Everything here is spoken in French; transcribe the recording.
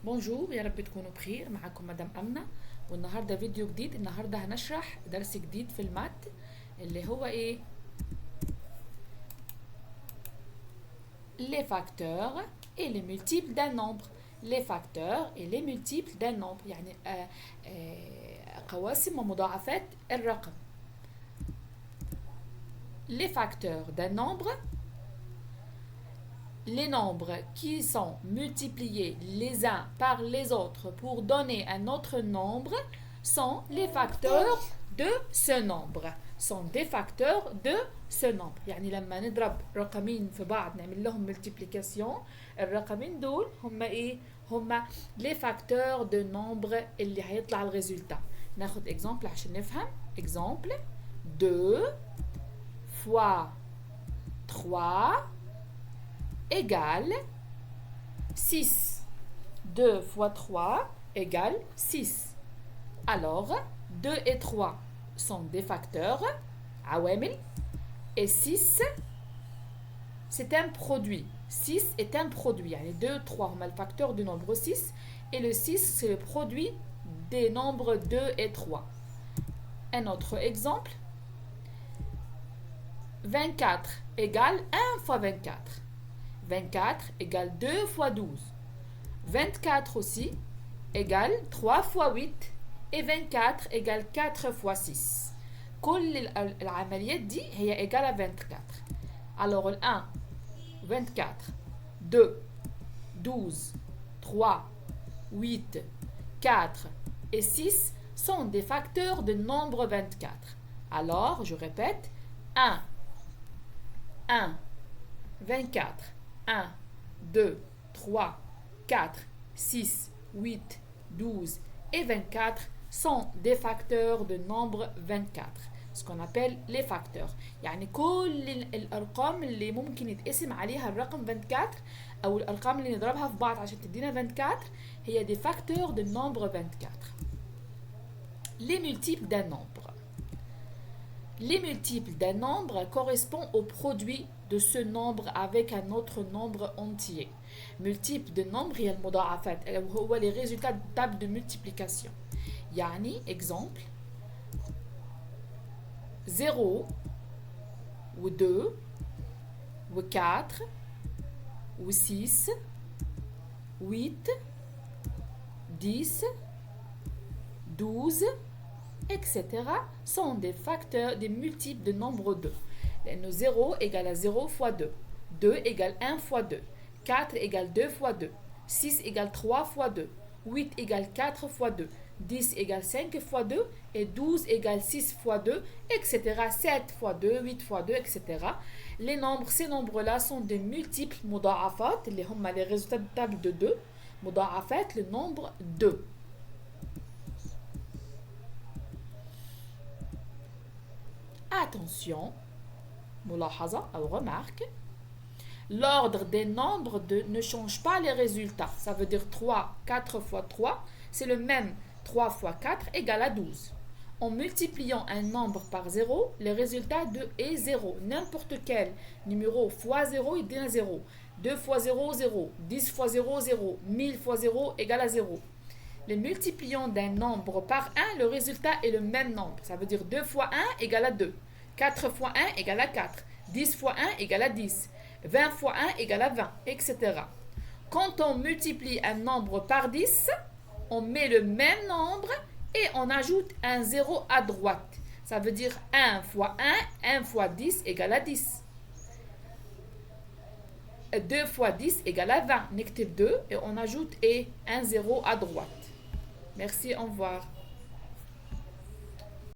بونجور، يا رب تكونوا بخير. معكم مدام أمنة، والنهارده فيديو جديد. النهارده هنشرح درس جديد في المات اللي هو ايه؟ les facteurs et les multiples d'un nombre. les facteurs et les multiples d'un nombre يعني قواسم ومضاعفات الرقم. les facteurs d'un nombre, les nombres qui sont multipliés les uns par les autres pour donner un autre nombre sont les facteurs de ce nombre. sont des facteurs de ce nombre. يعني لما نضرب رقمين في بعض نعمل لهم multiplication، الرقمين دول هم ايه؟ هم les facteurs de nombre اللي هيطلع الريزولتا. ناخد exemple عشان نفهم. exemple 2 fois 3 égale 6. 2 fois 3 égale 6. Alors, 2 et 3 sont des facteurs, عوامل, et 6, c'est un produit. 6 est un produit. يعني 2, 3 هما le facteur du nombre 6, et le 6, c'est le produit des nombres 2 et 3. Un autre exemple, 24 égale 1 fois 24. 24 égale 2 fois 12. 24 aussi égale 3 fois 8. et 24 égale 4 fois 6. كل العمليات دي هي égale à 24. alors 1 24 2 12 3 8 4 et 6 sont des facteurs de nombre 24. alors je répète 1 24 1 2 3 4 6 8 12 et 24 sont des facteurs de nombre 24. ce qu'on appelle les facteurs. يعني كل الأرقام اللي ممكن يتقسم عليها الرقم 24 أو الأرقام اللي نضربها في بعض عشان تدينا 24 هي des facteurs de nombre 24. les multiples d'un nombre. les multiples d'un nombre correspondent au produit de ce nombre avec un autre nombre entier. multiple de nombre هي المضاعفات، هو les résultats de table de multiplication. يعني exemple 0 و 2 و 4 و 6 8 10 12 etc. sont des facteurs, des multiples de nombre 2. لأنه 0 égale à 0 fois 2, 2 égale 1 fois 2, 4 égale 2 fois 2, 6 égale 3 fois 2, 8 égale 4 fois 2, 10 égale 5 fois 2 et 12 égale 6 fois 2, etc. 7 fois 2, 8 fois 2, etc. Les nombres, ces nombres-là sont des multiples مضاعفات اللي هم les résultats de table de 2. مضاعفات le nombre 2. Attention, ملاحظة أو remarque, l'ordre des nombres ne change pas les résultats. Ça veut dire 3, 4 fois 3, c'est le même. 3 fois 4 égale à 12. En multipliant un nombre par 0, le résultat est 0. N'importe quel numéro fois 0, il donne 0. 2 fois 0, 0. 10 fois 0, 0. 1000 fois 0 égale à 0. Le multipliant d'un nombre par 1, le résultat est le même nombre. Ça veut dire 2 fois 1 égale à 2. 4 fois 1 égale à 4. 10 fois 1 égale à 10. 20 fois 1 égale à 20, etc. Quand on multiplie un nombre par 10, on met le même nombre et on ajoute un 0 à droite. Ça veut dire 1 fois 1, 1 fois 10 égale à 10. 2 fois 10 égale à 20. نكتب 2 et on ajoute un 0 à droite. Merci, au revoir.